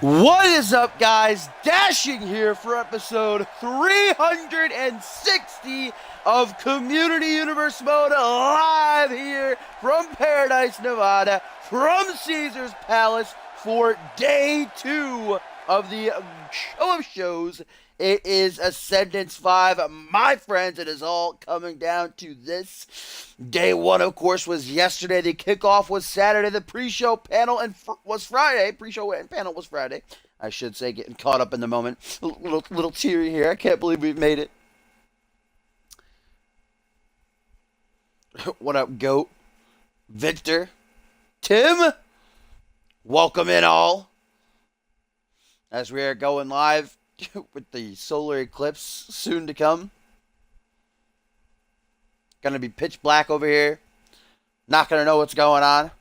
What is up, guys? Dashing here for episode 360 of Community Universe Mode, live here from Paradise, Nevada, from Caesar's Palace for day 2 of the show of shows. It is Ascendance 5. My friends, it is all coming down to this. Day 1, of course, was yesterday. The kickoff was Saturday. The pre-show panel was Friday. Pre-show and panel was Friday, I should say, getting caught up in the moment. Little teary here. I can't believe we've made it. What up, GOAT? Victor? Tim? Welcome in all. As we are going live with the solar eclipse soon to come. Gonna be pitch black over here. Not gonna know what's going on.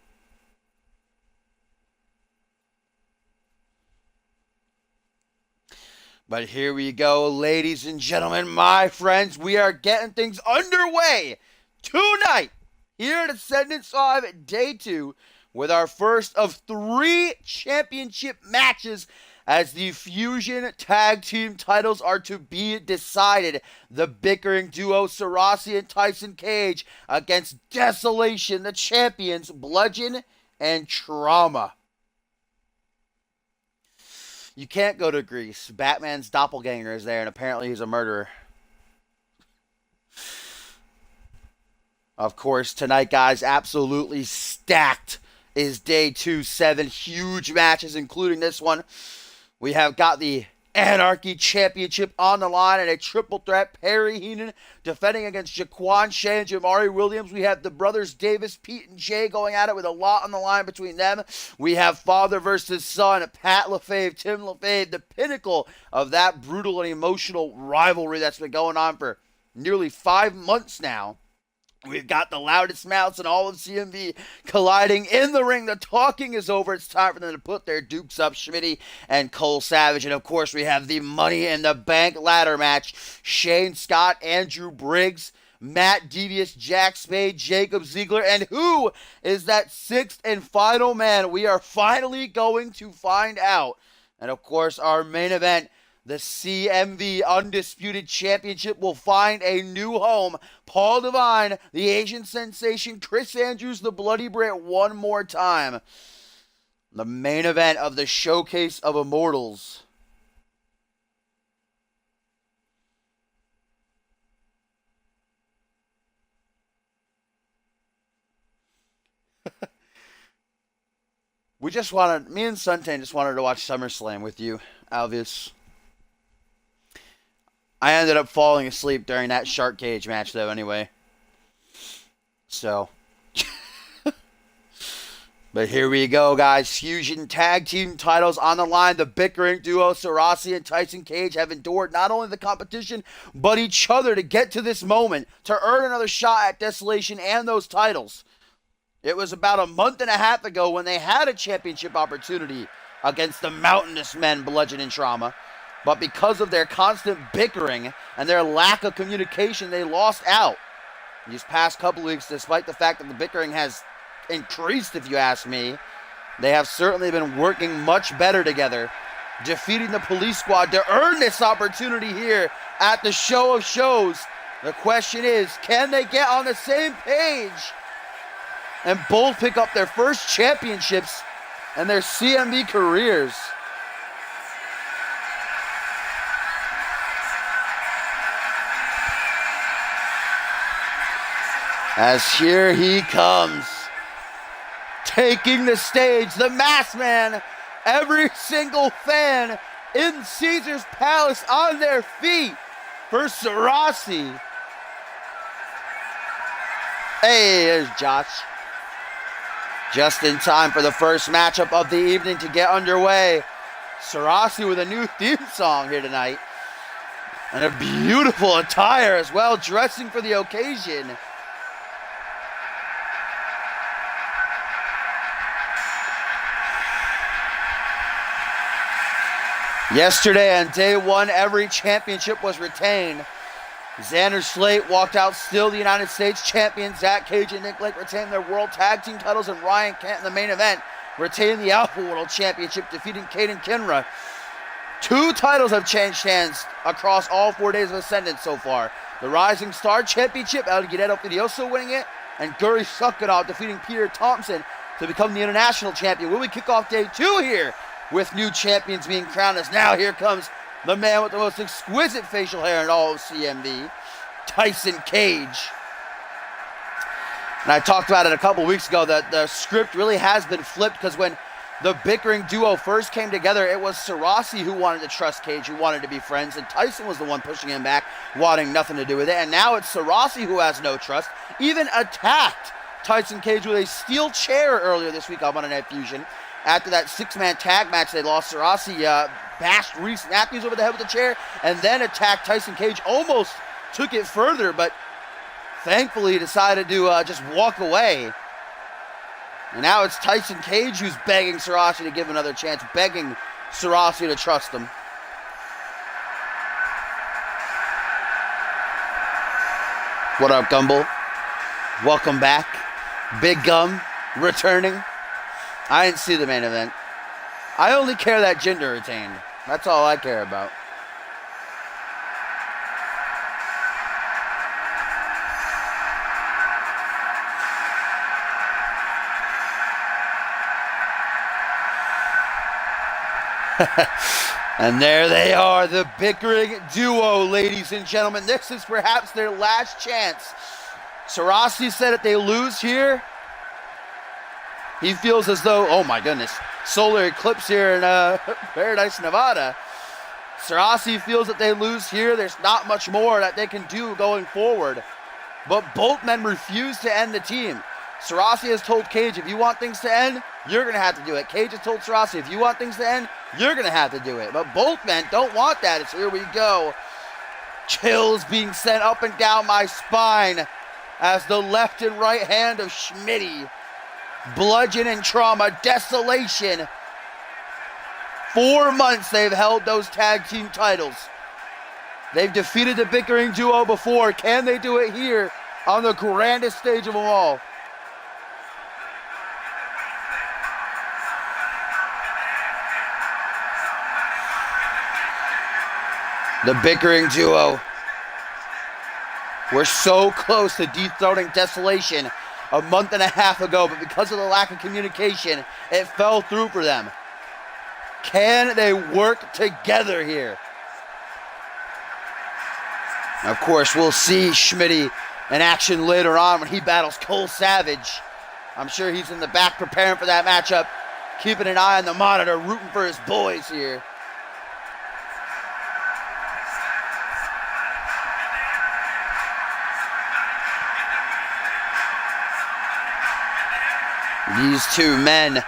But here we go, ladies and gentlemen, my friends. We are getting things underway tonight here at Ascendance 5 Day 2 with our first of 3 championship matches as the Fusion Tag Team titles are to be decided. The bickering duo Sarasi and Tyson Cage against Desolation, the champions Bludgeon and Trauma. You can't go to Greece. Batman's doppelganger is there, and apparently he's a murderer. Of course, tonight, guys, absolutely stacked is day 2. 7 huge matches, including this one. We have got the Anarchy Championship on the line and a triple threat. Perry Heenan defending against Jaquan Shea and Jamari Williams. We have the brothers Davis, Pete, and Jay going at it with a lot on the line between them. We have father versus son, Pat LaFave, Tim LaFave, the pinnacle of that brutal and emotional rivalry that's been going on for nearly 5 months now. We've got the loudest mouths in all of CMV colliding in the ring. The talking is over. It's time for them to put their dukes up, Schmitty and Cole Savage. And, of course, we have the Money in the Bank ladder match. Shane Scott, Andrew Briggs, Matt Devious, Jack Spade, Jacob Ziegler. And who is that 6th and final man? We are finally going to find out. And, of course, our main event, the CMV Undisputed Championship, will find a new home. Paul Devine, the Asian sensation, Chris Andrews, the Bloody Brit, one more time. The main event of the Showcase of Immortals. Me and Suntan just wanted to watch SummerSlam with you, Alvius. I ended up falling asleep during that shark cage match, though, anyway. So. But here we go, guys. Fusion Tag Team titles on the line. The bickering duo, Sarasi and Tyson Cage, have endured not only the competition, but each other to get to this moment, to earn another shot at Desolation and those titles. It was about a month and a half ago when they had a championship opportunity against the Mountainous Men, Bludgeon and Trauma. But because of their constant bickering and their lack of communication, they lost out. These past couple weeks, despite the fact that the bickering has increased, if you ask me, they have certainly been working much better together, defeating the Police Squad to earn this opportunity here at the Show of Shows. The question is, can they get on the same page and both pick up their first championships in their CMV careers? As here he comes, taking the stage, the Masked Man, every single fan in Caesar's Palace on their feet for Sarasi. Hey, there's Josh. Just in time for the first matchup of the evening to get underway. Sarasi with a new theme song here tonight. And a beautiful attire as well, dressing for the occasion. Yesterday on day 1, every championship was retained. Xander Slate walked out still the United States champion. Zach Cage and Nick Lake retained their World Tag Team titles, and Ryan Kent in the main event retain the Alpha World Championship, defeating Caden Kinra. 2 titles have changed hands across all 4 days of Ascendance so far. The Rising Star Championship, El Guerrero Fidioso winning it, and Guri Sukanov defeating Peter Thompson to become the international champion. Will we kick off day 2 here with new champions being crowned? As now here comes the man with the most exquisite facial hair in all of CMV, Tyson Cage. And I talked about it a couple weeks ago that the script really has been flipped, because when the bickering duo first came together, it was Sarasi who wanted to trust Cage, who wanted to be friends, and Tyson was the one pushing him back, wanting nothing to do with it. And now it's Sarasi who has no trust, even attacked Tyson Cage with a steel chair earlier this week on Monday Night Fusion. After that 6-man tag match they lost, Sarasi bashed Reese Matthews over the head with the chair and then attacked Tyson Cage. Almost took it further, but thankfully decided to just walk away. And now it's Tyson Cage who's begging Sarasi to give another chance, begging Sarasi to trust him. What up, Gumball? Welcome back. Big Gum returning. I didn't see the main event. I only care that Jinder retained. That's all I care about. And there they are, the bickering duo, ladies and gentlemen. This is perhaps their last chance. Sarasi said if they lose here, he feels as though, oh my goodness, solar eclipse here in Paradise, Nevada. Sarasi feels that they lose here, there's not much more that they can do going forward. But both men refuse to end the team. Sarasi has told Cage, if you want things to end, you're going to have to do it. Cage has told Sarasi, if you want things to end, you're going to have to do it. But both men don't want that. So here we go. Chills being sent up and down my spine as the left and right hand of Schmitty. Bludgeon and trauma, desolation. 4 months they've held those tag team titles. They've defeated the bickering duo before. Can they do it here on the grandest stage of them all? The bickering duo were so close to dethroning Desolation a month and a half ago, but because of the lack of communication, it fell through for them. Can they work together here? Of course, we'll see Schmitty in action later on when he battles Cole Savage. I'm sure he's in the back preparing for that matchup, keeping an eye on the monitor, rooting for his boys here. These two men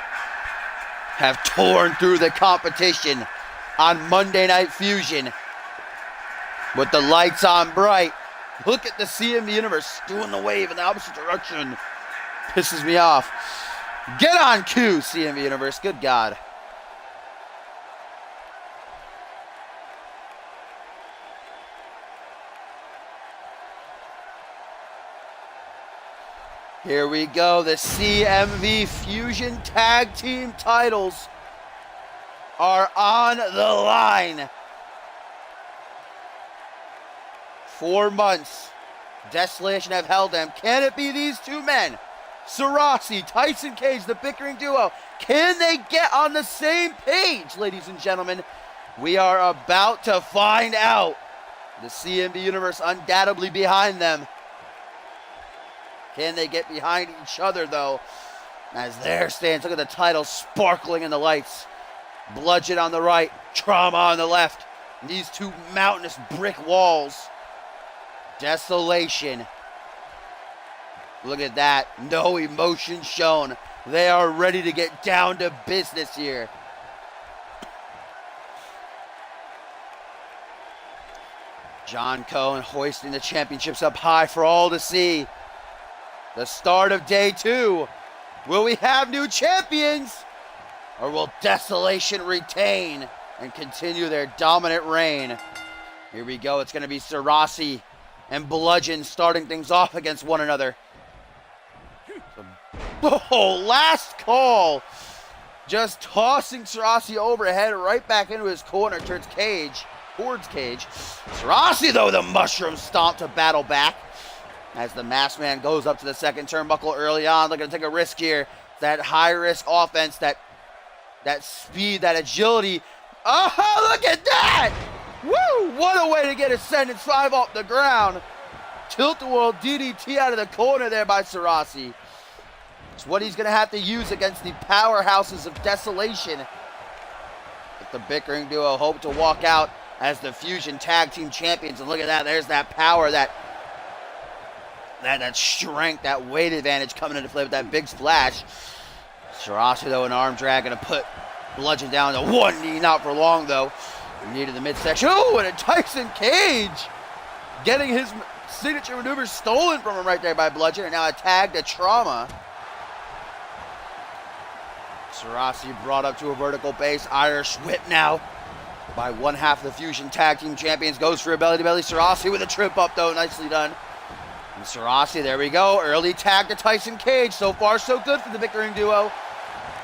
have torn through the competition on Monday Night Fusion with the lights on bright. Look at the CMV Universe doing the wave in the opposite direction. Pisses me off. Get on cue, CMV Universe. Good God. Here we go. The CMV Fusion Tag Team titles are on the line. 4 months. Desolation have held them. Can it be these two men? Sarasi, Tyson Cage, the bickering duo. Can they get on the same page, ladies and gentlemen? We are about to find out. The CMV Universe undoubtedly behind them. Can they get behind each other, though? As there stands, look at the title sparkling in the lights. Bludgeon on the right, Trauma on the left. And these two mountainous brick walls. Desolation. Look at that. No emotion shown. They are ready to get down to business here. John Cohen hoisting the championships up high for all to see. The start of day 2. Will we have new champions? Or will Desolation retain and continue their dominant reign? Here we go. It's going to be Sarasi and Bludgeon starting things off against one another. Oh, last call. just tossing Sarasi overhead right back into his corner towards Cage. Sarasi, though, the mushroom stomp to battle back as the masked man goes up to the second turnbuckle early on. Looking to take a risk here. That high-risk offense, that speed, that agility. Oh, look at that! Woo! What a way to get Ascendance 5 off the ground. Tilt-a-whirl DDT out of the corner there by Sarasi. It's what he's going to have to use against the powerhouses of Desolation. If the bickering duo hope to walk out as the Fusion Tag Team Champions. And look at that, there's that power, that strength, that weight advantage coming into play with that big splash. Sarasi, though, an arm drag, going to put Bludgeon down to one knee, not for long, though. Knee to the midsection. Oh, and a Tyson Cage getting his signature maneuver stolen from him right there by Bludgeon, and now a tag to Trauma. Sarasi brought up to a vertical base. Irish whip now by one half of the Fusion Tag Team Champions. Goes for a belly-to-belly. Sarasi with a trip up, though. Nicely done. And Sarasi, there we go. Early tag to Tyson Cage. So far, so good for the bickering duo.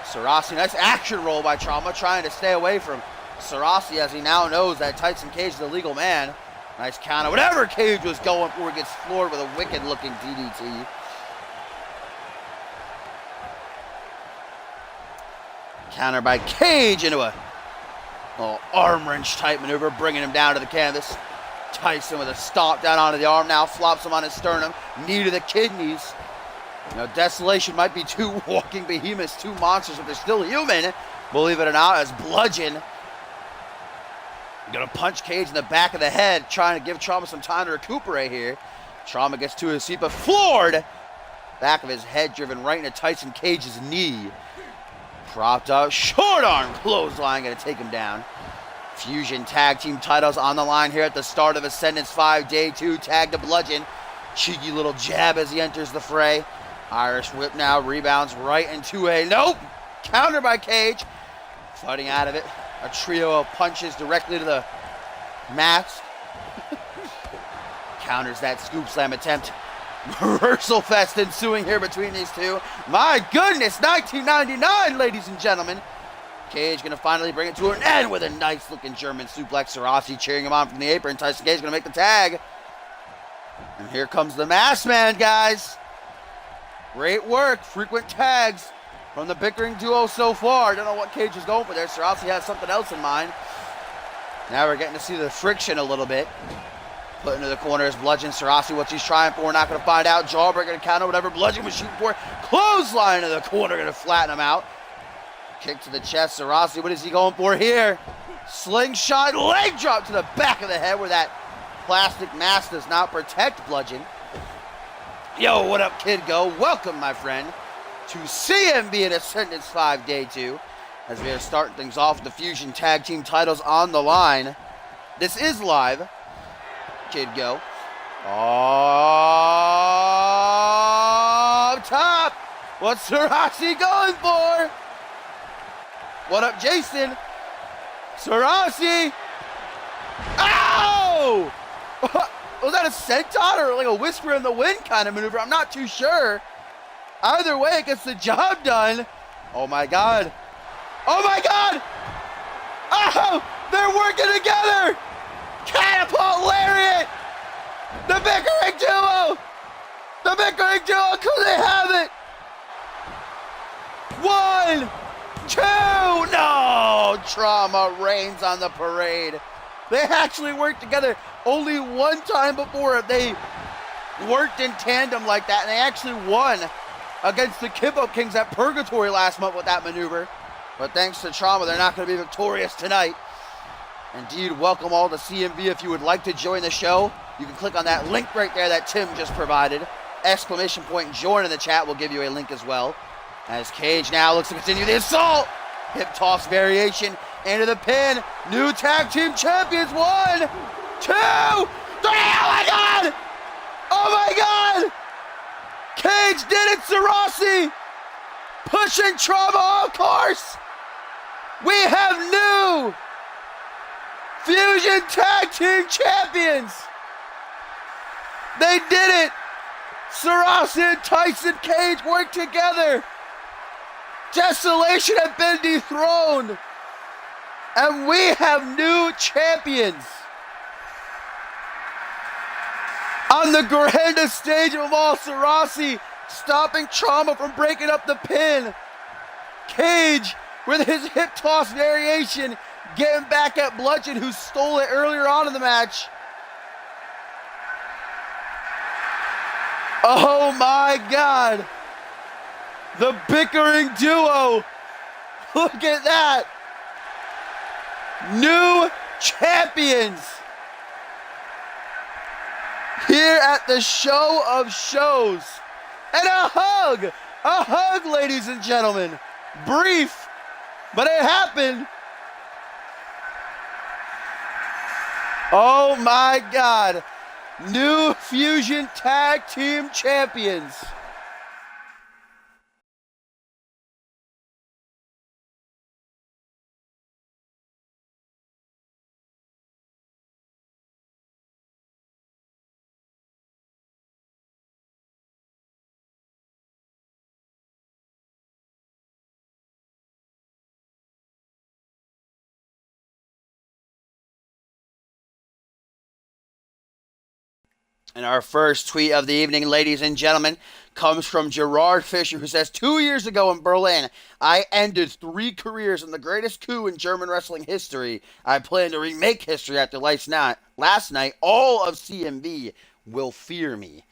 Sarasi, nice action roll by Trauma, trying to stay away from Sarasi as he now knows that Tyson Cage is the legal man. Nice counter. Whatever Cage was going for, gets floored with a wicked-looking DDT. Counter by Cage into a little arm wrench type maneuver, bringing him down to the canvas. Tyson with a stomp down onto the arm now, flops him on his sternum, knee to the kidneys. You know, Desolation might be two walking behemoths, two monsters, but they're still human, believe it or not, as Bludgeon gonna punch Cage in the back of the head, trying to give Trauma some time to recuperate here. Trauma gets to his feet, but floored. Back of his head driven right into Tyson Cage's knee. Propped up, short arm clothesline, gonna take him down. Fusion Tag Team titles on the line here at the start of Ascendance 5 Day 2. Tag to Bludgeon. Cheeky little jab as he enters the fray. Irish whip now, rebounds right into a nope. Counter by Cage. Fighting out of it. A trio of punches directly to the mask. Counters that scoop slam attempt. Reversal fest ensuing here between these two. My goodness, 1999, ladies and gentlemen. Cage gonna finally bring it to an end with a nice looking German suplex. Sarasi cheering him on from the apron. Tyson Cage gonna make the tag. And here comes the masked man, guys. Great work, frequent tags from the bickering duo so far. Don't know what Cage is going for there. Sarasi has something else in mind. Now we're getting to see the friction a little bit. Put into the corner is Bludgeon. Sarasi, what she's trying for, not going to find out. Jawbreaker to counter whatever Bludgeon was shooting for. Clothesline to the corner, going to flatten him out. Kick to the chest. Sarasi, what is he going for here? Slingshot, leg drop to the back of the head where that plastic mask does not protect Bludgeon. Yo, what up, Kid Go? Welcome, my friend, to CMV and Ascendance 5 Day 2. As we are starting things off, the Fusion Tag Team titles on the line. This is live. Kid Go. Up top. What's Sarasi going for? What up, Jason? Sarasi. Ow! Was that a senton or like a whisper in the wind kind of maneuver? I'm not too sure. Either way, it gets the job done. Oh my God. Oh my God! Oh! They're working together! Catapult lariat! The bickering duo! The bickering duo, could they have it? 1, 2, no! Trauma reigns on the parade. They actually worked together. Only one time before they worked in tandem like that, and they actually won against the Kip-Up Kings at Purgatory last month with that maneuver. But thanks to Trauma, they're not going to be victorious tonight. Indeed, welcome all to CMV. If you would like to join the show, you can click on that link right there that Tim just provided. Exclamation point join in the chat will give you a link as well. As Cage now looks to continue the assault. Hip toss variation into the pin. New tag team champions. 1, 2, 3. Oh my God! Oh my God! Cage did it, Sarasi! Pushing Trauma, of course! We have new Fusion Tag Team Champions! They did it! Sarasi and Tyson Cage worked together! Desolation has been dethroned. And we have new champions. On the grandest stage of all, Sarasi stopping Trauma from breaking up the pin. Cage with his hip toss variation getting back at Bludgeon, who stole it earlier on in the match. Oh my God. The bickering duo. Look at that. New champions. Here at the show of shows. And a hug, ladies and gentlemen. Brief, but it happened. Oh my God. New Fusion Tag Team Champions. And our first tweet of the evening, ladies and gentlemen, comes from Gerard Fisher, who says, 2 years ago in Berlin, I ended 3 careers in the greatest coup in German wrestling history. I plan to remake history after last night. All of CMV will fear me.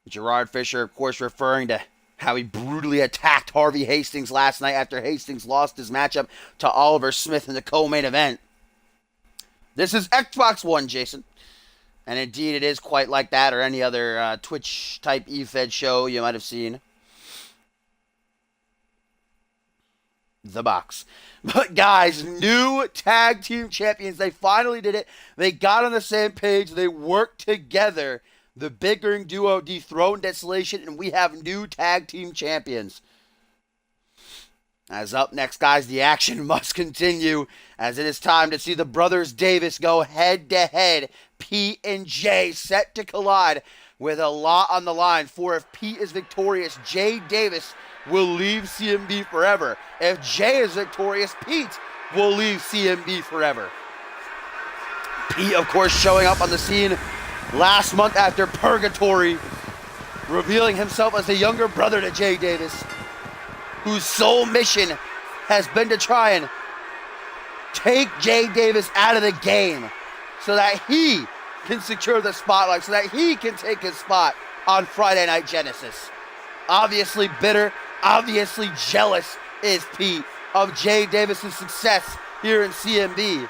Gerard Fisher, of course, referring to how he brutally attacked Harvey Hastings last night after Hastings lost his matchup to Oliver Smith in the co-main event. This is Xbox One, Jason. And indeed, it is quite like that, or any other Twitch-type E-Fed show you might have seen. The box. But guys, new tag team champions. They finally did it. They got on the same page. They worked together. The bickering duo dethroned Desolation, and we have new tag team champions. As up next, guys, the action must continue, as it is time to see the brothers Davis go head-to-head. Pete and Jay set to collide with a lot on the line, for if Pete is victorious, Jay Davis will leave CMV forever. If Jay is victorious, Pete will leave CMV forever. Pete, of course, showing up on the scene last month after Purgatory, revealing himself as the younger brother to Jay Davis, whose sole mission has been to try and take Jay Davis out of the game so that he can secure the spotlight, so that he can take his spot on Friday Night Genesis. Obviously bitter, obviously jealous is Pete of Jay Davis' success here in CMV,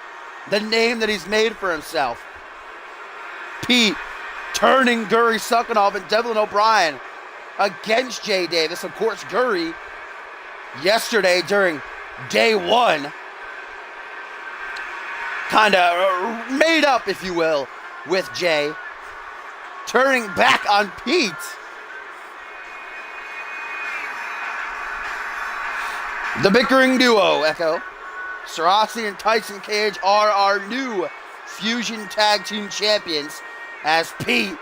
the name that he's made for himself. Pete turning Guri Sukanov and Devlin O'Brien against Jay Davis. Of course, Guri, yesterday during day one, kind of made up, if you will, with Jay, turning back on Pete. The bickering duo, Echo. Sarasi and Tyson Cage are our new Fusion Tag Team Champions, as Pete,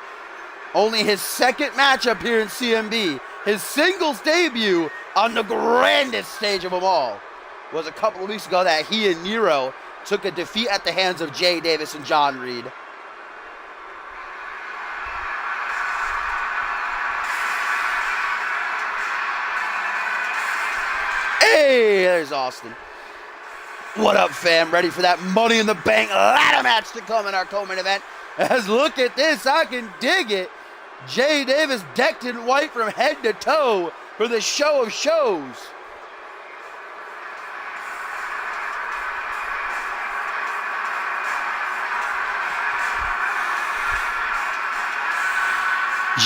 only his second matchup here in CMV, his singles debut on the grandest stage of them all, was a couple of weeks ago that he and Nero took a defeat at the hands of Jay Davis and John Reed. Hey, there's Austin. What up, fam? Ready for that Money in the Bank ladder match to come in our co-main event? As look at this, I can dig it. Jay Davis decked in white from head to toe for the show of shows.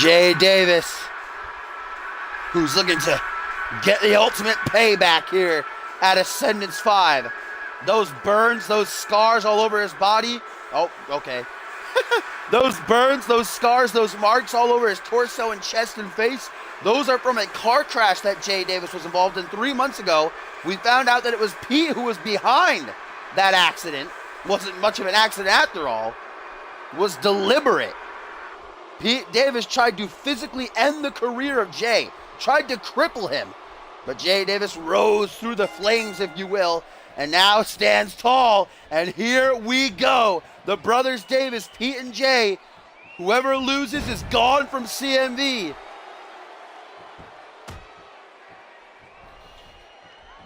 Jay Davis, who's looking to get the ultimate payback here at Ascendance 5. Those burns, those scars all over his body. Oh, okay. Those burns, those scars, those marks all over his torso and chest and face, those are from a car crash that Jay Davis was involved in 3 months ago. We found out that it was Pete who was behind that accident. Wasn't much of an accident after all. Was deliberate. Pete Davis tried to physically end the career of Jay. Tried to cripple him. But Jay Davis rose through the flames, if you will, and now stands tall. And here we go. The brothers Davis, Pete and Jay. Whoever loses is gone from CMV.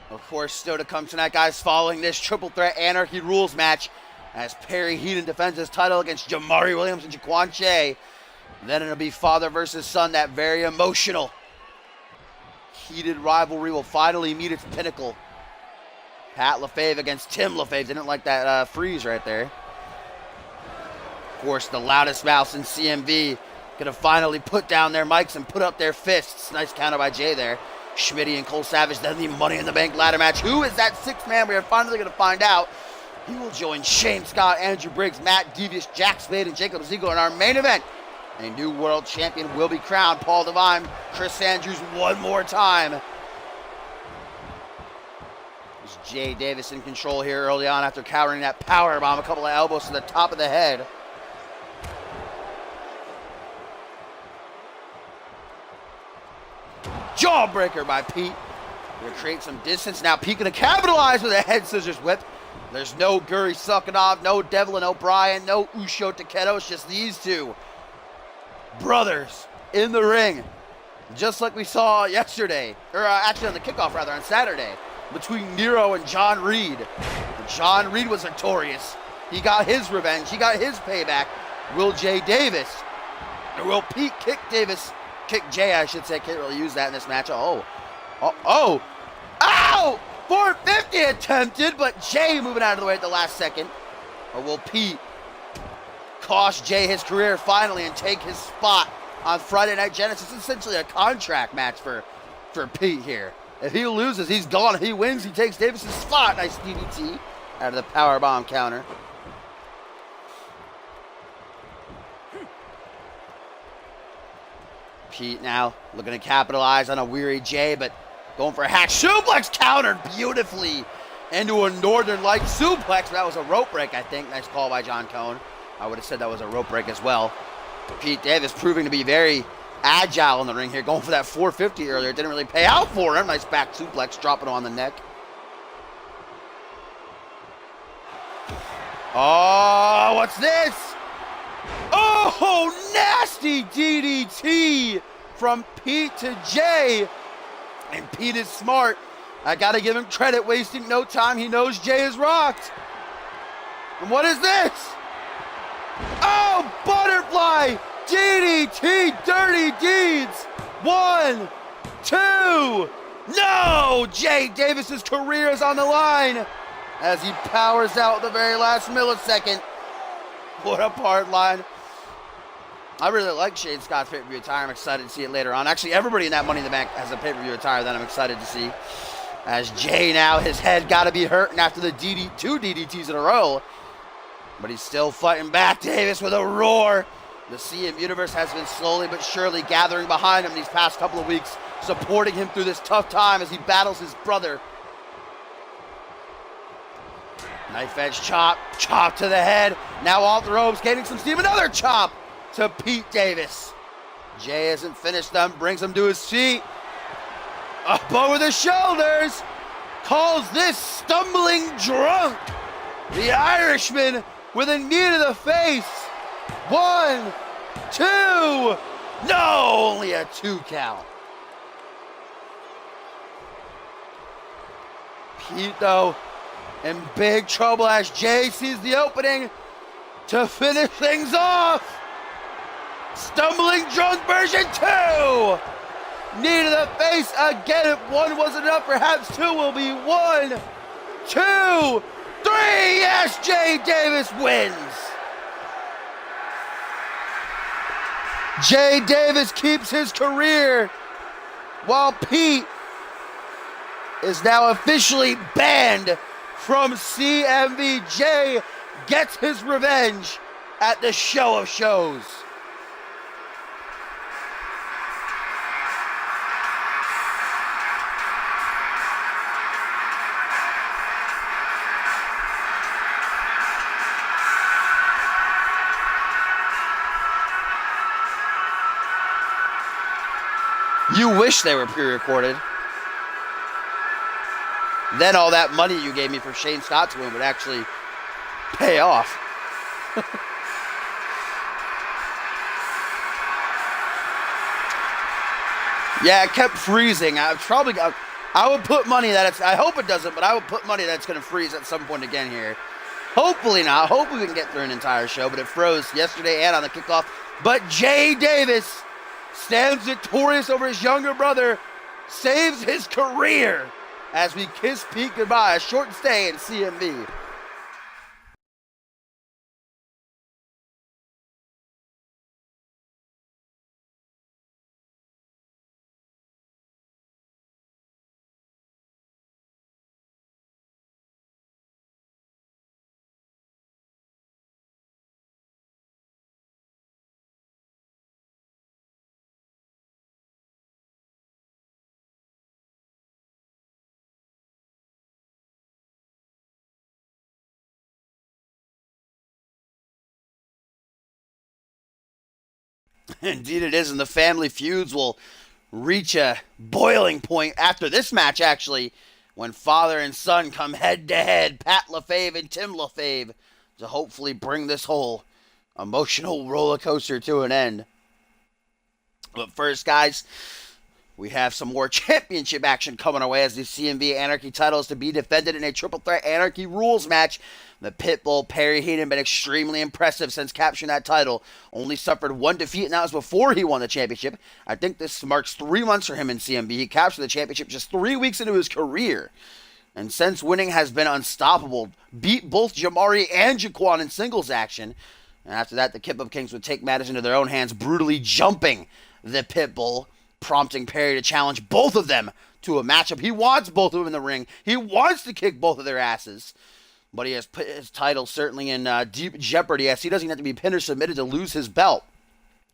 Of course, still to come tonight, guys, following this triple threat Anarchy Rules match, as Perry Heaton defends his title against Jamari Williams and Jaquan Che. Then it'll be father versus son, that very emotional, heated rivalry will finally meet its pinnacle. Pat LaFave against Tim LaFave. Didn't like that freeze right there. Of course, the loudest mouths in CMV gonna finally put down their mics and put up their fists. Nice counter by Jay there. Schmitty and Cole Savage, then the Money in the Bank ladder match. Who is that sixth man? We are finally gonna find out. He will join Shane Scott, Andrew Briggs, Matt Devious, Jack Spade, and Jacob Ziegler in our main event. A new world champion will be crowned. Paul Devine, Chris Andrews one more time. There's Jay Davis in control here early on after countering that power bomb. A couple of elbows to the top of the head. Jawbreaker by Pete. Gonna create some distance. Now Pete gonna capitalize with a head scissors whip. There's no Guri Sukanov, no Devlin O'Brien, no Usho Takedo. It's just these two brothers in the ring, just like we saw yesterday, or actually on the kickoff rather, on Saturday, between Nero and John Reed. John Reed was victorious. He got his revenge. He got his payback. Will Jay Davis, or will Pete kick Jay, I should say. Can't really use that in this match. Ow! 450 attempted, but Jay moving out of the way at the last second. Or will Pete cost Jay his career finally and take his spot on Friday Night Genesis? It's essentially a contract match for Pete here. If he loses, he's gone. If he wins, he takes Davis's spot. Nice DDT out of the powerbomb counter. Pete now looking to capitalize on a weary Jay, but going for a hack suplex, countered beautifully into a Northern Light suplex. That was a rope break, I think. Nice call by John Cone. I would have said that was a rope break as well. Pete Davis proving to be very agile in the ring here, going for that 450 earlier. Didn't really pay out for him. Nice back suplex, dropping him on the neck. Oh, what's this? Oh, nasty DDT from Pete to Jay. And Pete is smart. I gotta give him credit, wasting no time. He knows Jay is rocked. And what is this? Oh, butterfly DDT, dirty deeds. 1, 2. No, Jay Davis's career is on the line as he powers out the very last millisecond. What a hard line. I really like Shane Scott's pay-per-view attire. I'm excited to see it later on. Actually, everybody in that Money in the Bank has a pay-per-view attire that I'm excited to see. As Jay now, his head got to be hurting after the two DDTs in a row. But he's still fighting back. Davis with a roar. The CM Universe has been slowly but surely gathering behind him these past couple of weeks, supporting him through this tough time as he battles his brother. Knife edge chop, chop to the head. Now off the ropes, gaining some steam. Another chop to Pete Davis. Jay hasn't finished them, brings him to his feet. Up over the shoulders. Calls this stumbling drunk. The Irishman with a knee to the face. 1, 2. No, only a 2 count. Pete, though, in big trouble as Jay sees the opening to finish things off. Stumbling drunk version 2. Knee to the face again. If 1 wasn't enough, perhaps 2 will be 1, 2, 3. Yes, Jay Davis wins. Jay Davis keeps his career while Pete is now officially banned from CMV. Jay gets his revenge at the show of shows. You wish they were pre-recorded. then all that money you gave me for Shane Scott to win would actually pay off. Yeah, it kept freezing. I would put money that it's, I hope it doesn't, but I would put money that it's going to freeze at some point again here. Hopefully not. Hopefully we can get through an entire show, but it froze yesterday and on the kickoff. But Jay Davis stands victorious over his younger brother, saves his career as we kiss Pete goodbye. A short stay in CMV. Indeed it is, and the family feuds will reach a boiling point after this match, actually, when father and son come head-to-head, Pat LaFave and Tim LaFave, to hopefully bring this whole emotional roller coaster to an end. But first, guys, we have some more championship action coming our way as the CMV Anarchy title is to be defended in a triple threat Anarchy rules match. The Pitbull, Perry Heenan, been extremely impressive since capturing that title. Only suffered one defeat, and that was before he won the championship. I think this marks 3 months for him in CMV. He captured the championship just 3 weeks into his career. And since winning has been unstoppable, beat both Jamari and Jaquan in singles action. And after that, the Kip Up Kings would take matters into their own hands, brutally jumping the Pitbull, prompting Perry to challenge both of them to a matchup. He wants both of them in the ring. He wants to kick both of their asses. But he has put his title certainly in deep jeopardy, as he doesn't have to be pinned or submitted to lose his belt.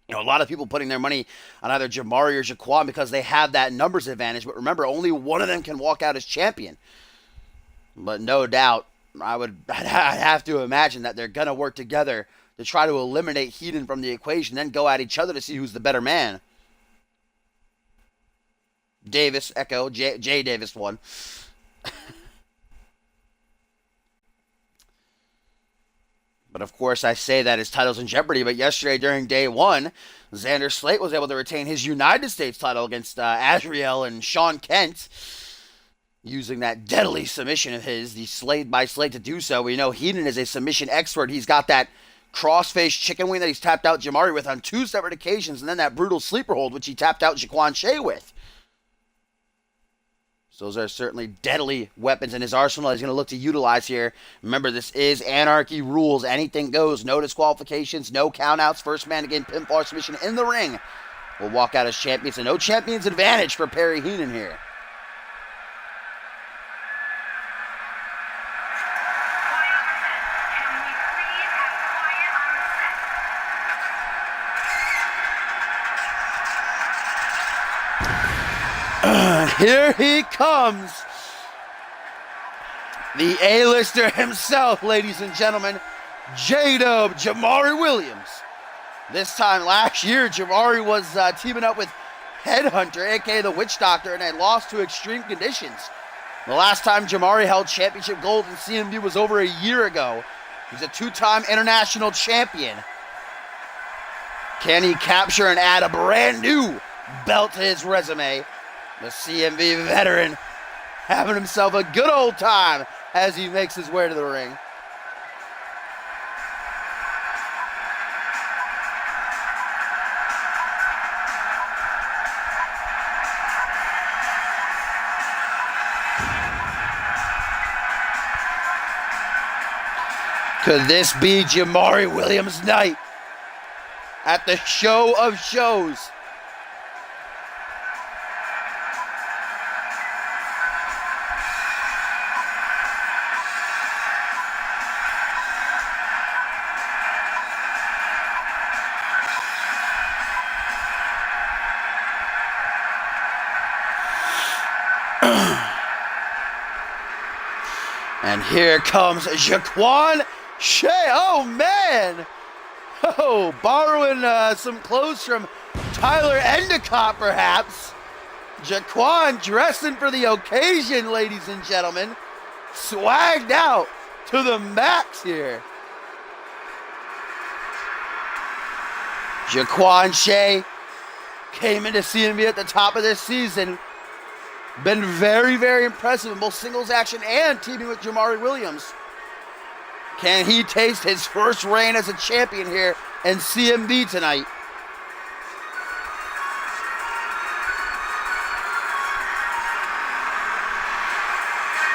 You know, a lot of people putting their money on either Jamari or Jaquan because they have that numbers advantage. But remember, only one of them can walk out as champion. But no doubt, I'd have to imagine that they're going to work together to try to eliminate Heenan from the equation, then go at each other to see who's the better man. Davis, Echo, Jay Davis won. But of course, I say that his title's in jeopardy. But yesterday, during day one, Xander Slate was able to retain his United States title against Azriel and Sean Kent, using that deadly submission of his, the Slate by Slate, to do so. We know Heenan is a submission expert. He's got that crossface chicken wing that he's tapped out Jamari with on 2 separate occasions, and then that brutal sleeper hold, which he tapped out Jaquan Shea with. So those are certainly deadly weapons in his arsenal he's going to look to utilize here. Remember, this is Anarchy rules. Anything goes. No disqualifications, no countouts. First man to gain pinfall submission in the ring will walk out as champion. So no champion's advantage for Perry Heenan here. Here he comes. The A-lister himself, ladies and gentlemen. J-Dub, Jamari Williams. This time last year, Jamari was teaming up with Headhunter, a.k.a. the Witch Doctor, and they lost to Extreme Conditions. The last time Jamari held championship gold in CMV was over a year ago. He's a 2-time international champion. Can he capture and add a brand new belt to his resume? The CMV veteran having himself a good old time as he makes his way to the ring. Could this be Jamari Williams' night at the show of shows? And here comes Jaquan Shea. Oh, man. Oh, borrowing some clothes from Tyler Endicott, perhaps. Jaquan dressing for the occasion, ladies and gentlemen. Swagged out to the max here. Jaquan Shea came into CMV at the top of this season. Been very, very impressive in both singles action and teaming with Jamari Williams. Can he taste his first reign as a champion here in CMV tonight?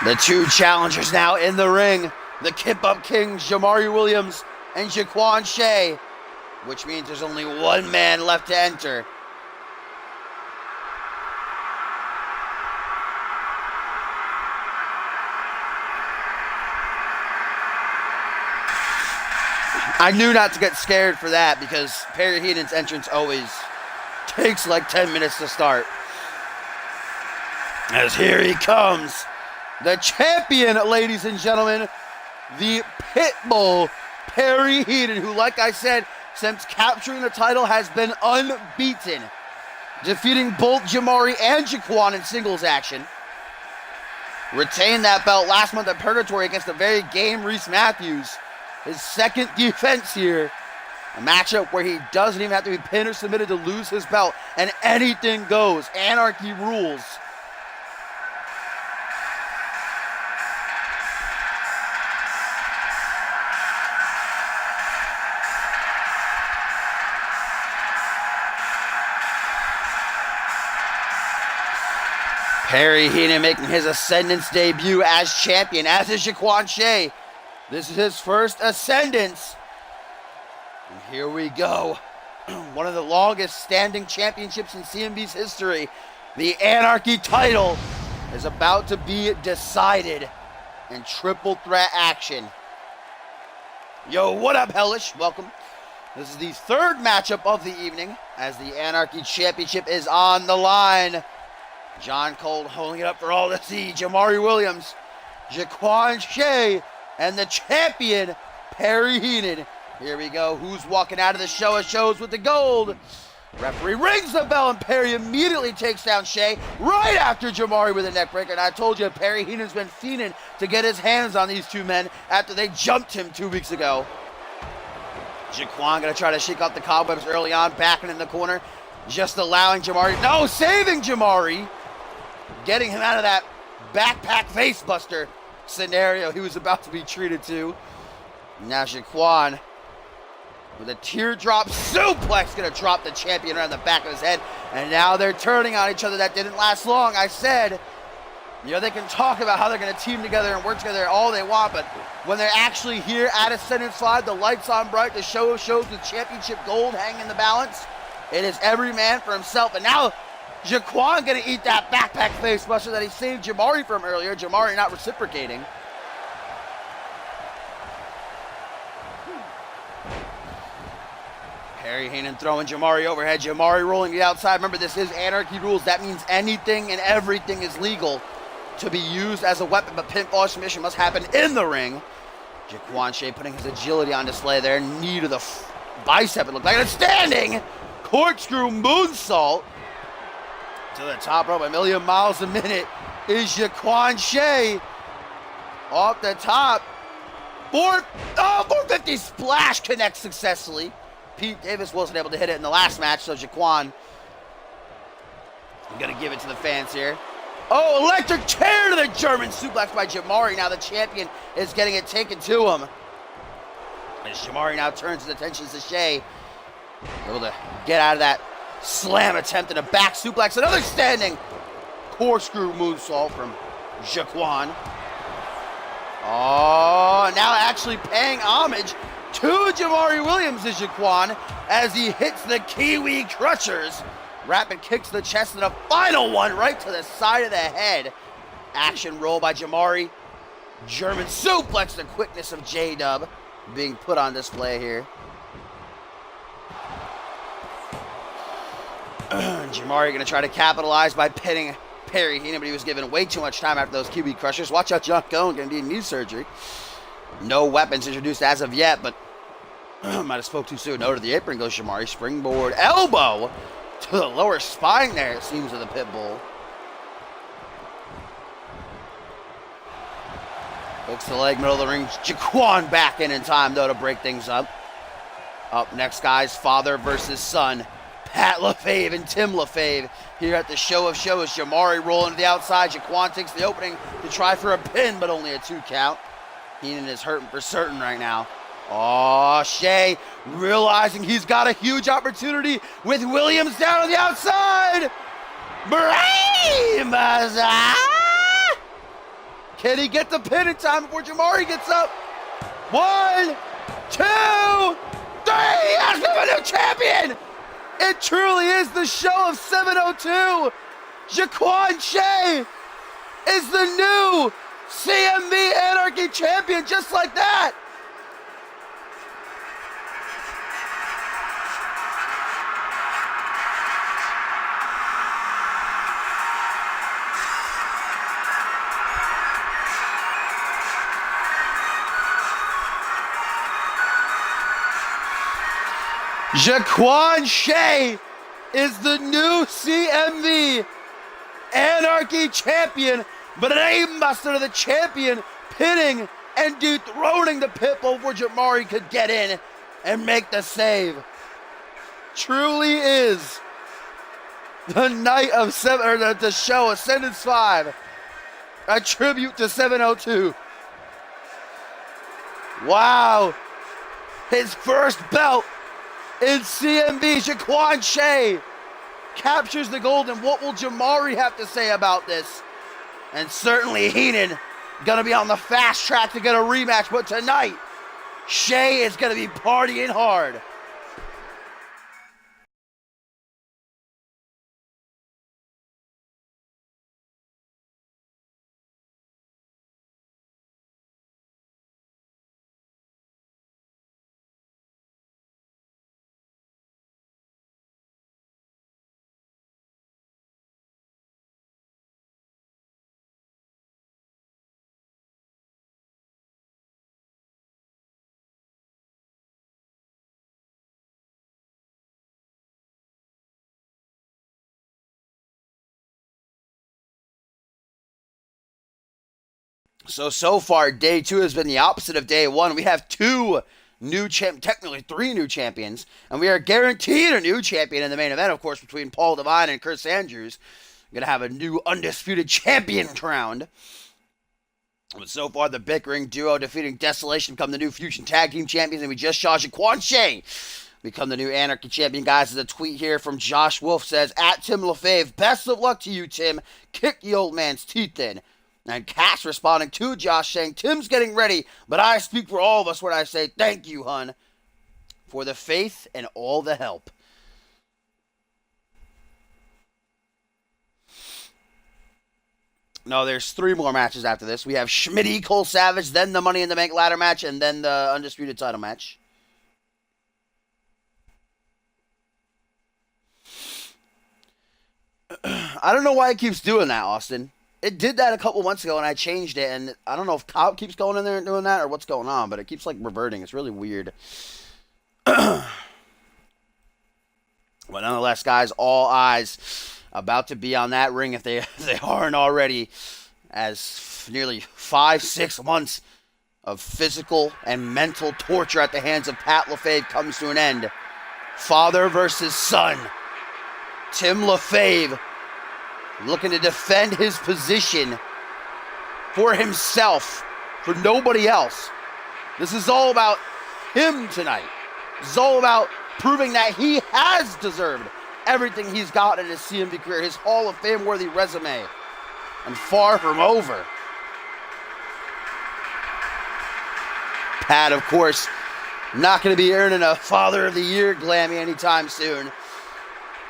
The two challengers now in the ring. The Kip-Up Kings, Jamari Williams and Jaquan Shea. Which means there's only one man left to enter. I knew not to get scared for that because Perry Heenan's entrance always takes like 10 minutes to start. As here he comes. The champion, ladies and gentlemen. The Pitbull, Perry Heenan, who, like I said, since capturing the title has been unbeaten. Defeating both Jamari and Jaquan in singles action. Retained that belt last month at Purgatory against the very game Reese Matthews. His second defense here. A matchup where he doesn't even have to be pinned or submitted to lose his belt. And anything goes. Anarchy rules. Perry Heenan making his Ascendance debut as champion, as is Jaquan Shea. This is his first Ascendance. And here we go. One of the longest standing championships in CMV's history. The Anarchy title is about to be decided in triple threat action. Yo, what up, Hellish? Welcome. This is the third matchup of the evening as the Anarchy Championship is on the line. John Cole holding it up for all to see. Jamari Williams, Jaquan Shea, and the champion, Perry Heenan. Here we go. Who's walking out of the show of shows with the gold? Referee rings the bell, and Perry immediately takes down Shea right after Jamari with a neck breaker. And I told you, Perry Heenan's been fiending to get his hands on these two men after they jumped him 2 weeks ago. Jaquan going to try to shake off the cobwebs early on, backing in the corner. Just allowing Jamari, no, saving Jamari. Getting him out of that backpack facebuster scenario he was about to be treated to. Now Jaquan with a teardrop suplex going to drop the champion around the back of his head. And now they're turning on each other. That didn't last long. I said, you know, they can talk about how they're going to team together and work together all they want, but when they're actually here at Ascendance 5, the lights on bright, the show shows with championship gold hanging in the balance. It is every man for himself. And now Jaquan gonna eat that backpack facebuster that he saved Jamari from earlier. Jamari not reciprocating. Perry Heenan throwing Jamari overhead. Jamari rolling the outside. Remember, this is Anarchy rules. That means anything and everything is legal to be used as a weapon, but pinfall submission must happen in the ring. Jaquan Shea putting his agility on display there. Knee to the bicep, it looked like. And standing corkscrew moonsault to the top rope, a million miles a minute is Jaquan Shea. Off the top. 450 splash connects successfully. Pete Davis wasn't able to hit it in the last match, so Jaquan, I'm going to give it to the fans here. Oh, electric chair to the German suplex by Jamari. Now the champion is getting it taken to him. As Jamari now turns his attention to Shea. Able to get out of that slam attempt and a back suplex. Another standing corkscrew moonsault from Jaquan. Oh, now actually paying homage to Jamari Williams is Jaquan as he hits the Kiwi Crushers. Rapid kicks to the chest and a final one right to the side of the head. Action roll by Jamari. German suplex, the quickness of J-Dub being put on display here. Jamari going to try to capitalize by pinning Perry Heenan, but he was given way too much time after those Kiwi Crushers. Watch out, John Cone going to need knee surgery. No weapons introduced as of yet, but might have spoke too soon. Over to the apron goes Jamari. Springboard elbow to the lower spine there, it seems, of the Pitbull. Hooks the leg, middle of the ring. Jaquan back in time, though, to break things up. Up next, guys, father versus son. Pat LaFave and Tim LaFave here at the show of shows. Jamari rolling to the outside. Jaquan takes the opening to try for a pin, but only a 2 count. Heenan is hurting for certain right now. Oh, Shea realizing he's got a huge opportunity with Williams down on the outside. Can he get the pin in time before Jamari gets up? 1, 2, 3. Yes, we have a new champion. It truly is the show of 702. Jaquan Shea is the new CMV Anarchy champion, just like that. Jaquan Shea is the new CMV Anarchy champion, but an aimbuster to the champion, pinning and dethroning the Pitbull before Jamari could get in and make the save. Truly is the night of the show Ascendance 5, a tribute to 702. Wow, his first belt in CMV. Jaquan Shea captures the gold, and what will Jamari have to say about this? And certainly Heenan gonna be on the fast track to get a rematch, but tonight, Shea is gonna be partying hard. So far, day 2 has been the opposite of day 1. We have technically 3 new champions, and we are guaranteed a new champion in the main event, of course, between Paul Devine and Chris Andrews. We're going to have a new undisputed champion crowned. But so far, the bickering duo defeating Desolation become the new Fusion Tag Team Champions, and we just saw Jaquan Shea become the new Anarchy Champion. Guys, there's a tweet here from Josh Wolf, says, at Tim LaFave, best of luck to you, Tim. Kick the old man's teeth in. And Cass responding to Josh saying, Tim's getting ready, but I speak for all of us when I say thank you, hun, for the faith and all the help. No, there's 3 more matches after this. We have Schmitty, Cole Savage, then the Money in the Bank ladder match, and then the Undisputed title match. I don't know why it keeps doing that, Austin. It did that a couple months ago, and I changed it, and I don't know if Cobb keeps going in there and doing that or what's going on, but it keeps, like, reverting. It's really weird. But nonetheless, guys, all eyes about to be on that ring if they aren't already, as nearly 5-6 months of physical and mental torture at the hands of Pat LaFave comes to an end. Father versus son. Tim LaFave looking to defend his position for himself, for nobody else. This is all about him tonight. This is all about proving that he has deserved everything he's got in his CMV career, his Hall of Fame-worthy resume, and far from over. Pat, of course, not going to be earning a Father of the Year Glammy anytime soon.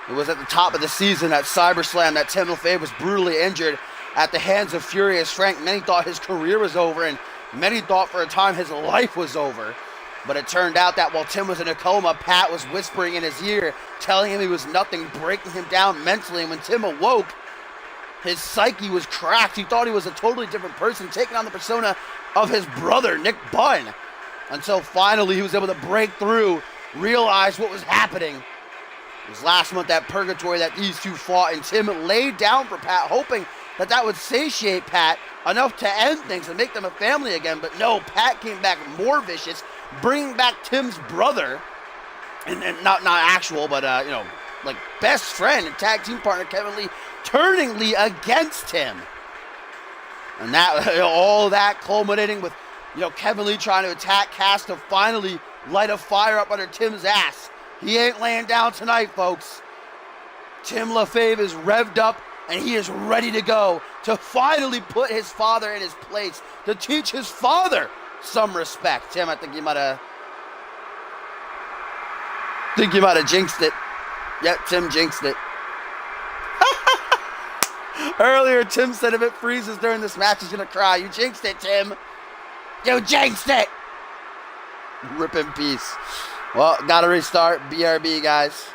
It was at the top of the season at SiberSlam that Tim LaFave was brutally injured at the hands of Furious Frank. Many thought his career was over, and many thought for a time his life was over. But it turned out that while Tim was in a coma, Pat was whispering in his ear, telling him he was nothing, breaking him down mentally. And when Tim awoke, his psyche was cracked. He thought he was a totally different person, taking on the persona of his brother, Nick Bunn. Until finally he was able to break through, realize what was happening. It was last month at Purgatory that these two fought, and Tim laid down for Pat, hoping that would satiate Pat enough to end things and make them a family again. But no, Pat came back more vicious, bringing back Tim's brother, and not actual, but you know, like best friend and tag team partner Kevin Lee, turning Lee against him. And that all that culminating with, you know, Kevin Lee trying to attack Cass to finally light a fire up under Tim's ass. He ain't laying down tonight, folks. Tim LaFave is revved up and he is ready to go to finally put his father in his place, to teach his father some respect. Tim, I think you might have jinxed it. Yep, Tim jinxed it. Earlier, Tim said if it freezes during this match, he's going to cry. You jinxed it, Tim. You jinxed it. Rip in peace. Well, got to restart. BRB, guys.